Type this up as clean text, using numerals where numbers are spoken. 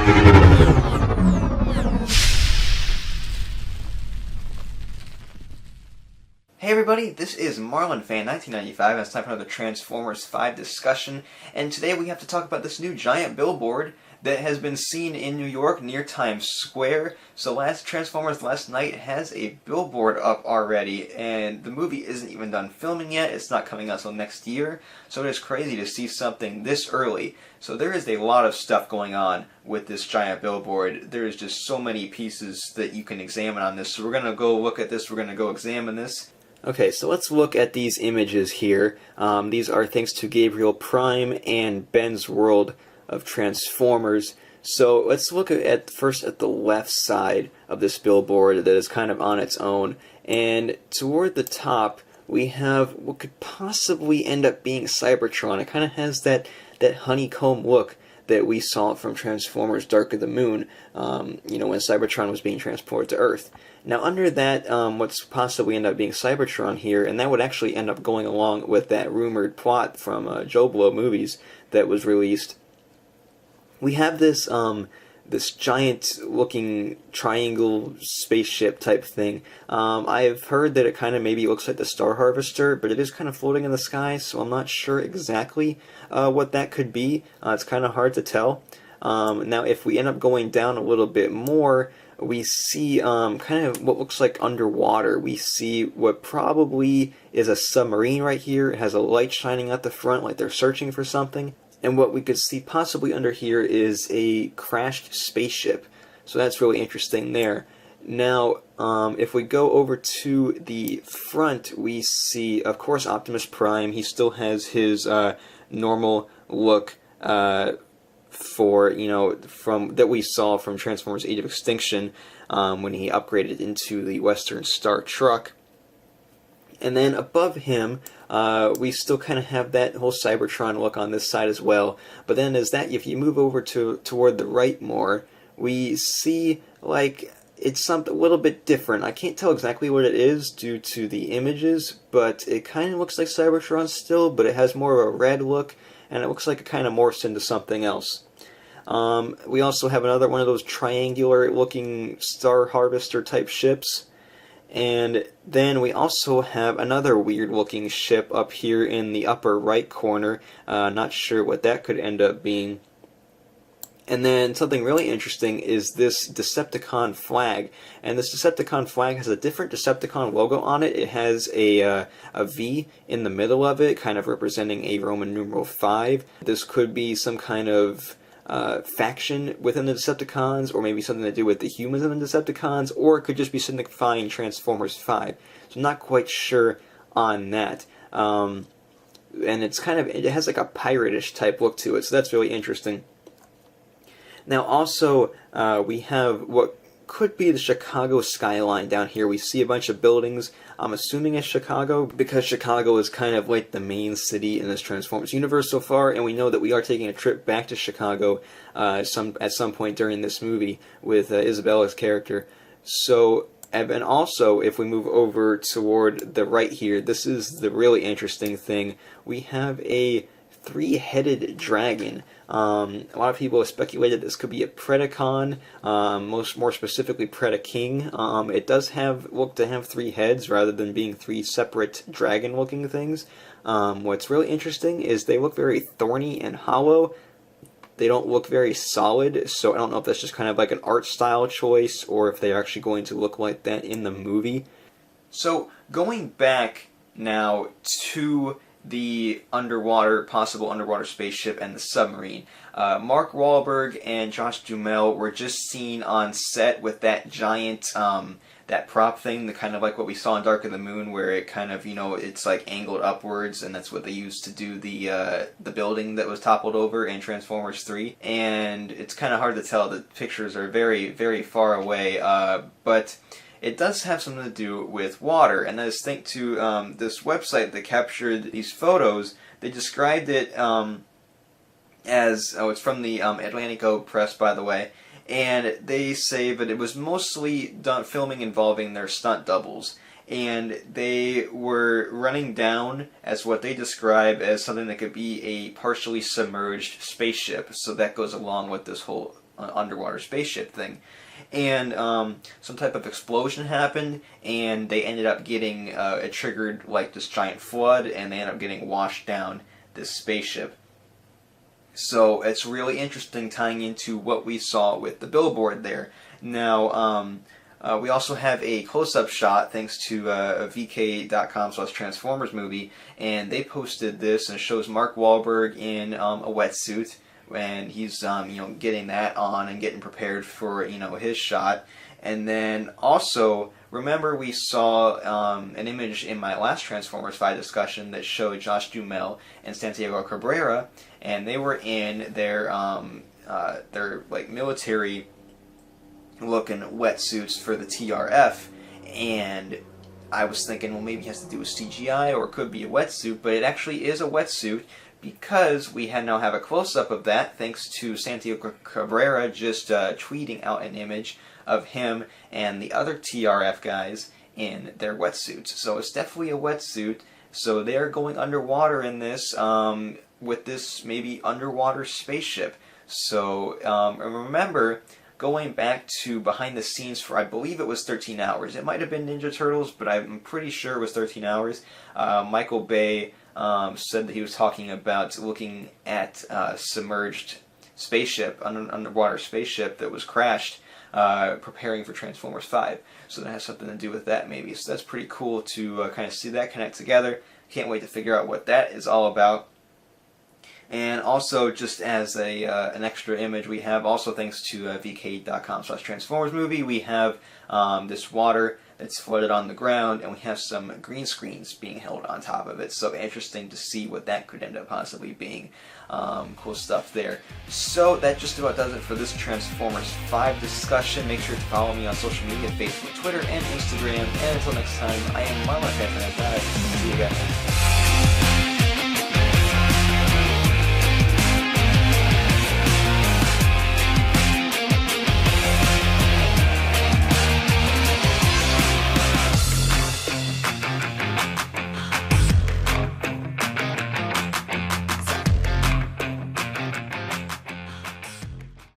Hey everybody, this is MarlinFan1995, and it's time for another Transformers 5 discussion, and today we have to talk about this new giant billboard that has been seen in New York near Times Square. So Transformers Last Night has a billboard up already, and the movie isn't even done filming yet. It's not coming out until next year, so it is crazy to see something this early. So there is a lot of stuff going on with this giant billboard. There is just so many pieces that you can examine on this, so we're going to go look at this, we're going to go examine this. Okay, so let's look at these images here. These are thanks to Gabriel Prime and Ben's World of Transformers. So let's look at first at the left side of this billboard that is kind of on its own. And toward the top, we have what could possibly end up being Cybertron. It kind of has that honeycomb look that we saw from Transformers Dark of the Moon, you know, when Cybertron was being transported to Earth. Now under that, what's possibly end up being Cybertron here, and that would actually end up going along with that rumored plot from Joe Blow movies that was released. We have this this giant-looking triangle spaceship type thing. I've heard that it kind of maybe looks like the Star Harvester, but it is kind of floating in the sky, so I'm not sure exactly what that could be. It's kind of hard to tell. Now, if we end up going down a little bit more, we see kind of what looks like underwater. We see what probably is a submarine right here. It has a light shining out the front like they're searching for something. And what we could see possibly under here is a crashed spaceship. So that's really interesting there. Now, if we go over to the front, we see, of course, Optimus Prime. He still has his normal look for, you know, from that we saw from Transformers Age of Extinction when he upgraded into the Western Star truck. And then above him, we still kind of have that whole Cybertron look on this side as well. But then if you move over toward the right more, we see like it's something a little bit different. I can't tell exactly what it is due to the images, but it kind of looks like Cybertron still, but it has more of a red look, and it looks like it kind of morphs into something else. We also have another one of those triangular looking Star Harvester type ships. And then we also have another weird looking ship up here in the upper right corner. Not sure what that could end up being. And then something really interesting is this Decepticon flag. And this Decepticon flag has a different Decepticon logo on it. It has a V in the middle of it, kind of representing a Roman numeral 5. This could be some kind of faction within the Decepticons, or maybe something to do with the humans in the Decepticons, or it could just be signifying Transformers 5. So I'm not quite sure on that. And it's kind of, it has like a pirate-ish type look to it, so that's really interesting. Now also, we have what could be the Chicago skyline down here. We see a bunch of buildings. I'm assuming it's Chicago, because Chicago is kind of like the main city in this Transformers universe so far, and we know that we are taking a trip back to Chicago at some point during this movie with Isabella's character. So, and also, if we move over toward the right here, this is the really interesting thing. We have a three-headed dragon. A lot of people have speculated this could be a Predacon, more specifically Predaking. It does look to have 3 heads rather than being 3 separate dragon-looking things. What's really interesting is they look very thorny and hollow. They don't look very solid, so I don't know if that's just kind of like an art style choice or if they're actually going to look like that in the movie. So going back now to the possible underwater spaceship and the submarine. Mark Wahlberg and Josh Duhamel were just seen on set with that giant, that prop thing, the kind of like what we saw in Dark of the Moon, where it kind of, you know, it's like angled upwards, and that's what they used to do the building that was toppled over in Transformers 3. And it's kind of hard to tell. The pictures are very, very far away, but it does have something to do with water, and that is thanks to this website that captured these photos. They described it as, it's from the Atlantico Press, by the way, and they say that it was mostly filming involving their stunt doubles, and they were running down as what they describe as something that could be a partially submerged spaceship, so that goes along with this whole underwater spaceship thing. And some type of explosion happened, and they ended up getting, it triggered like this giant flood, and they ended up getting washed down this spaceship. So it's really interesting, tying into what we saw with the billboard there. Now, we also have a close-up shot thanks to VK.com/Transformers movie, and they posted this, and it shows Mark Wahlberg in a wetsuit, and he's getting that on and getting prepared for his shot. And then also, remember we saw an image in my last Transformers 5 discussion that showed Josh Duhamel and Santiago Cabrera, and they were in their like military looking wetsuits for the TRF, and I was thinking, well, maybe it has to do with CGI, or it could be a wetsuit, but it actually is a wetsuit, because we now have a close-up of that, thanks to Santiago Cabrera just tweeting out an image of him and the other TRF guys in their wetsuits. So it's definitely a wetsuit, so they're going underwater in this, with this maybe underwater spaceship. So remember, going back to behind the scenes for, I believe it was 13 hours. It might have been Ninja Turtles, but I'm pretty sure it was 13 hours. Michael Bay said that he was talking about looking at submerged spaceship, underwater spaceship that was crashed, preparing for Transformers 5. So that has something to do with that maybe. So that's pretty cool to kind of see that connect together. Can't wait to figure out what that is all about. And also, just as an extra image, we have also, thanks to VK.com/Transformers movie, we have this water that's flooded on the ground, and we have some green screens being held on top of it. So interesting to see what that could end up possibly being. Cool stuff there. So that just about does it for this Transformers 5 discussion. Make sure to follow me on social media, Facebook, Twitter, and Instagram. And until next time, I am Marlon. See you guys.